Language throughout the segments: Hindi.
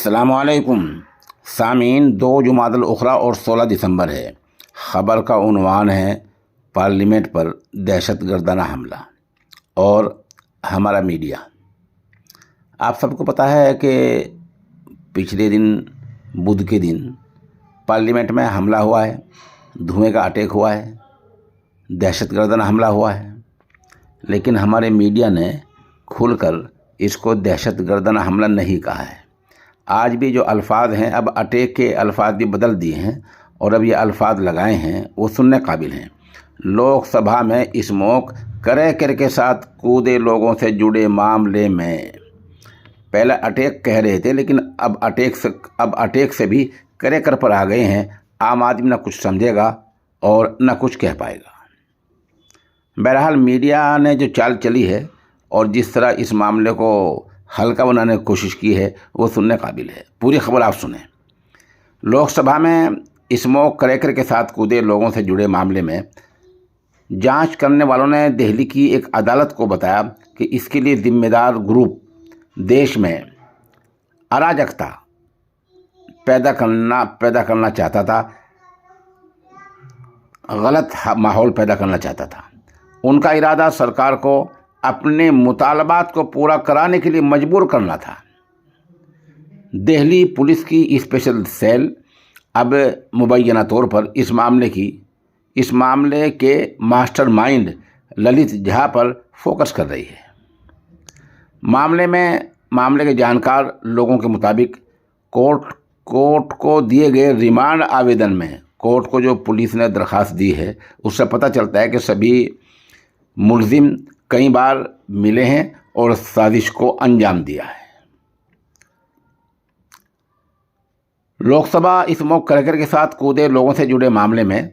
अस्सलामुअलैकुम सामीन। 2 जुमादुल उखरा और 16 दिसंबर है। ख़बर का उन्वान है पार्लियामेंट पर दहशतगर्दाना हमला और हमारा मीडिया। आप सबको पता है कि पिछले दिन बुध के दिन पार्लियामेंट में हमला हुआ है, धुएं का अटैक हुआ है, दहशतगर्दाना हमला हुआ है। लेकिन हमारे मीडिया ने खुलकर इसको दहशतगर्दाना हमला नहीं कहा है। आज भी जो अल्फाज हैं, अब अटैक के अल्फाज भी बदल दिए हैं और अब ये अल्फाज लगाए हैं वो सुनने काबिल हैं। लोकसभा में स्मोक करे के साथ कूदे लोगों से जुड़े मामले में पहले अटैक कह रहे थे, लेकिन अब अटैक से भी करे पर आ गए हैं। आम आदमी ना कुछ समझेगा और ना कुछ कह पाएगा। बहरहाल मीडिया ने जो चाल चली है और जिस तरह इस मामले को हल्का बनाने की कोशिश की है वो सुनने काबिल है। पूरी खबर आप सुने। लोकसभा में स्मोक करे के साथ कूदे लोगों से जुड़े मामले में जांच करने वालों ने दिल्ली की एक अदालत को बताया कि इसके लिए जिम्मेदार ग्रुप देश में अराजकता पैदा करना चाहता था, गलत माहौल पैदा करना चाहता था। उनका इरादा सरकार को अपने मुतालबात को पूरा कराने के लिए मजबूर करना था। दिल्ली पुलिस की स्पेशल सेल अब मुबैना तौर पर इस मामले के मास्टरमाइंड ललित झा पर फोकस कर रही है। मामले के जानकार लोगों के मुताबिक कोर्ट को दिए गए रिमांड आवेदन में कोर्ट को जो पुलिस ने दरख्वास्त दी है उससे पता चलता है कि सभी मुलजिम कई बार मिले हैं और साजिश को अंजाम दिया है। लोकसभा स्मोक करे के साथ कूदे लोगों से जुड़े मामले में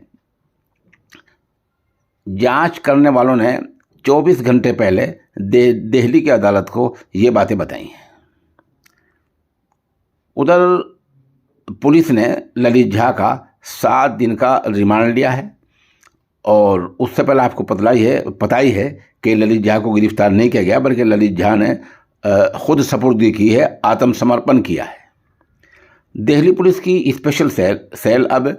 जांच करने वालों ने 24 घंटे पहले दिल्ली की अदालत को ये बातें बताई हैं। उधर पुलिस ने ललित झा का 7 दिन का रिमांड लिया है और उससे पहले आपको पता ही है कि ललित झा को गिरफ्तार नहीं किया गया, बल्कि ललित झा ने खुद सपुर्दगी की है, आत्मसमर्पण किया है। दिल्ली पुलिस की स्पेशल सेल अब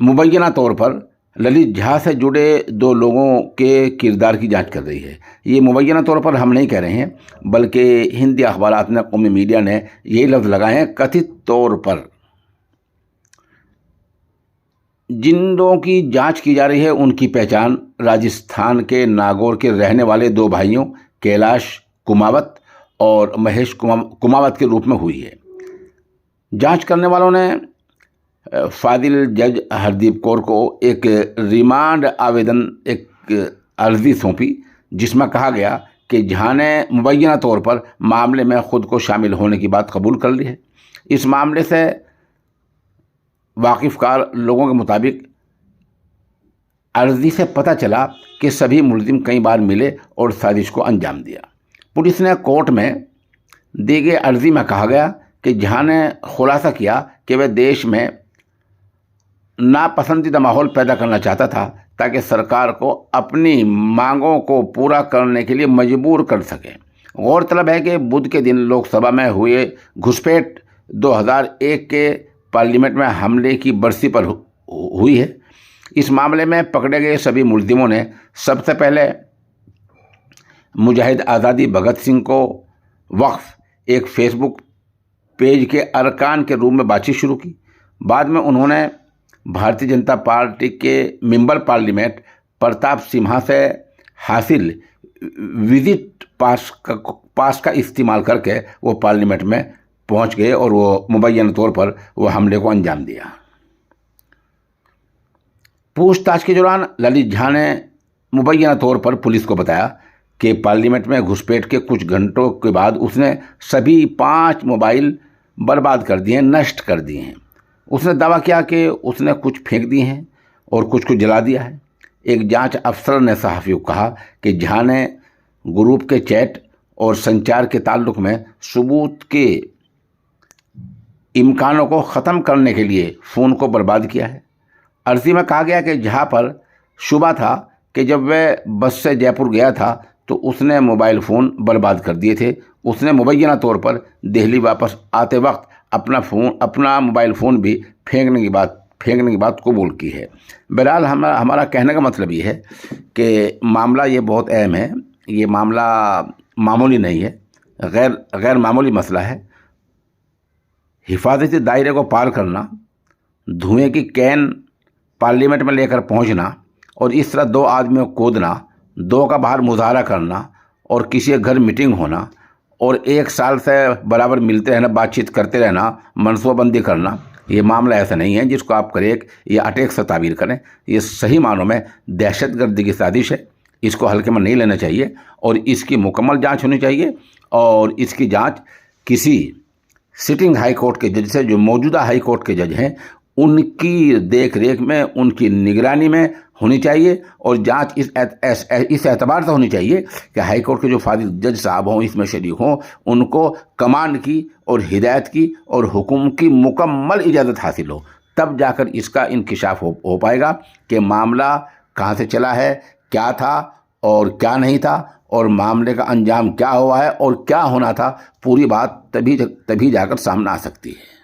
मुबैना तौर पर ललित झा से जुड़े 2 लोगों के किरदार की जांच कर रही है। ये मुबैना तौर पर हम नहीं कह रहे हैं, बल्कि हिंदी अखबारात ने, कौमी मीडिया ने यही लफ्ज़ लगाए हैं, कथित तौर पर। जिन लोगों की जांच की जा रही है उनकी पहचान राजस्थान के नागौर के रहने वाले 2 भाइयों कैलाश कुमावत और महेश कुमावत के रूप में हुई है। जांच करने वालों ने फादिल जज हरदीप कौर को एक रिमांड आवेदन अर्जी सौंपी, जिसमें कहा गया कि झा ने मुबैना तौर पर मामले में खुद को शामिल होने की बात कबूल कर ली है। इस मामले से वाकिफ़कार लोगों के मुताबिक अर्जी से पता चला कि सभी मुलजिम कई बार मिले और साजिश को अंजाम दिया। पुलिस ने कोर्ट में दी गई अर्जी में कहा गया कि झा ने खुलासा किया कि वह देश में नापसंदीदा माहौल पैदा करना चाहता था ताकि सरकार को अपनी मांगों को पूरा करने के लिए मजबूर कर सके। गौरतलब है कि बुध के दिन लोकसभा में हुए घुसपैठ 2001 के पार्लियामेंट में हमले की बरसी पर हुई है। इस मामले में पकड़े गए सभी मुलजिमों ने सबसे पहले मुजाहिद आज़ादी भगत सिंह को वक्फ एक फेसबुक पेज के अरकान के रूप में बातचीत शुरू की। बाद में उन्होंने भारतीय जनता पार्टी के मेंबर पार्लियामेंट प्रताप सिम्हा से हासिल विजिट पास का इस्तेमाल करके वो पार्लियामेंट में पहुंच गए और वो मुबैना तौर पर वो हमले को अंजाम दिया। पूछताछ के दौरान ललित झा ने मुबैना तौर पर पुलिस को बताया कि पार्लियामेंट में घुसपैठ के कुछ घंटों के बाद उसने सभी 5 मोबाइल बर्बाद कर दिए, नष्ट कर दिए हैं। उसने दावा किया कि उसने कुछ फेंक दिए हैं और कुछ को जला दिया है। एक जांच अफसर ने सहाफ़ियों को कहा कि झा ने ग्रुप के चैट और संचार के ताल्लुक में सबूत के इम्कानों को ख़त्म करने के लिए फ़ोन को बर्बाद किया है। अर्जी में कहा गया कि झा पर शुबा था कि जब वह बस से जयपुर गया था तो उसने मोबाइल फ़ोन बर्बाद कर दिए थे। उसने मुबैना तौर पर दिल्ली वापस आते वक्त अपना मोबाइल फ़ोन भी फेंकने की बात कबूल की है। बहरहाल हमारा कहने का मतलब ये है कि मामला ये बहुत अहम है। ये मामला मामूली नहीं है, गैर मामूली मसला है। हिफाजती दायरे को पार करना, धुएं की कैन पार्लियामेंट में लेकर पहुंचना और इस तरह 2 आदमियों को कूदना, 2 का बाहर मुजाहरा करना और किसी के घर मीटिंग होना और 1 साल से बराबर मिलते रहना, बातचीत करते रहना, मनसूबाबंदी करना, ये मामला ऐसा नहीं है जिसको आप करें या अटैक से ताबीर करें। ये सही मानों में दहशतगर्दी की साजिश है। इसको हल्के में नहीं लेना चाहिए और इसकी मुकम्मल जांच होनी चाहिए और इसकी जांच किसी सिटिंग हाई कोर्ट के जज से, जो मौजूदा हाई कोर्ट के जज हैं, उनकी देख रेख में, उनकी निगरानी में होनी चाहिए। और जांच इस एतबार से होनी चाहिए कि हाई कोर्ट के जो फाजिल जज साहब हों, इसमें शरीक हों, उनको कमांड की और हिदायत की और हुक्म की मुकम्मल इजाज़त हासिल हो। तब जाकर इसका इंकिशाफ हो पाएगा कि मामला कहाँ से चला है, क्या था और क्या नहीं था और मामले का अंजाम क्या हुआ है और क्या होना था। पूरी बात तभी जाकर सामने आ सकती है।